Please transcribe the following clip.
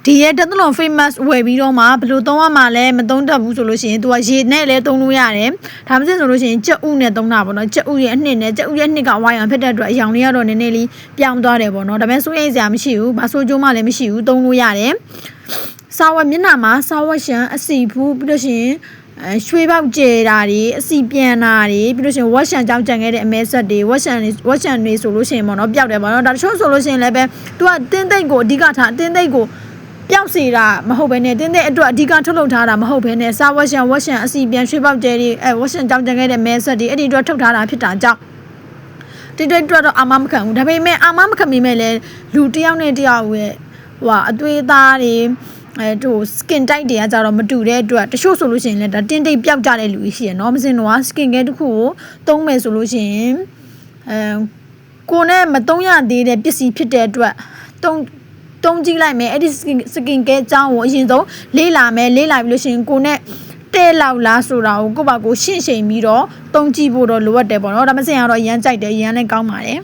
ဒီရဲ့တက်တလုံး famous ဝယ်ပြီးတော့မှဘယ်လိုသုံးရမှာလဲမသုံးတတ်ဘူးဆိုလို့ရှိရင်သူကရေနဲ့လည်းသုံးလို့ရတယ်ဒါမှမဟုတ်ဆိုလို့ရှိရင်ကြက်ဥနဲ့သုံးတာပေါ့နော်ကြက်ဥရဲ့အနှစ်နဲ့ကြက်ဥရဲ့အနှစ်ကဝိုင်းအောင်ဖြစ်တဲ့အတွက်အရောင်လေးကတော့နည်းနည်းလေးပြောင်းသွားတယ်ပေါ့နော်ဒါပေမဲ့စိုးရိမ်စရာမရှိဘူးဘာဆိုးကျိုးမှလည်းမရှိဘူးသုံးလို့ရတယ်စာဝတ်မျက်နှာမှာစာဝတ်ရှံအစီဖူးပြီးလို့ရှိရင်ရွှေပေါက်ကျဲတာတွေအစီပြန်တာတွေပြီးလို့ရှိရင်ဝက်ရှံကြောင်းကြံခဲ့တဲ့အမဲဆက်တွေဝက်ရှံတွေဆိုလို့ရှိရင်ပေါ့နော်ပျောက်တယ်ပေါ့နော်ဒါတချို့ဆိုလို့ရှိရင်လည်းပဲသူကတင်းသိမ့်ကိုအဓိကထားတင်းသိမ့်ကိုပျောက်စီတာမဟုတ်ဘဲနဲ့တင်းသိမ့်အတွက်အဓိကထုတ်လုပ်ထားတာမဟုတ်ဘဲနဲ့စာဝက်ရှံအစီပြန်ရွှေပေါက်ကျဲတွေဝက်ရှံကြောင်းကြံခဲ့တဲ့မဲဆက်တွေအဲ့ဒီအတွက်ထုတ်ထားတာဖြစ်တာကြောင့်တိတ်အတွက်တော့အာမမခံဘူးဒါပေမဲ့အာမမခံမိမဲ့လဲလူတယောက်နဲ့တယောက်ရဲ့အသွေးသားတွေskin type တွေကကြတော့မတူတဲ့အတွက်တချို့ဆိုလို့ရှိရင်လည်းဒါတင်းတိတ်ပျောက်ကြတဲ့လူကြီးရှိရနော်မစင်တော့ skin care တစ်ခုကိုသုံးမယ်ဆိုလို့ရှိရင်ကိုနဲ့မသုံးရသေးတဲ့ပစ္စည်းဖြစ်တဲ့အတွက်သုံးကြည့်လိုက်မယ်အဲ့ဒီ skin care အကြောင်းကိုအရင်ဆုံးလေ့လာမယ်လေ့လာပြီးလို့ရှိရင်ကိုနဲ့တဲ့လောက်လားဆိုတာကိုကိုယ့်ဘာကိုရှင်းပြီးတော့သုံးကြည့်ဖို့တော့လိုအပ်တယ်ပေါ့နော်ဒါမစင်ကတော့အရန်ကြိုက်တယ်အရန်လည်းကောင်းပါတယ်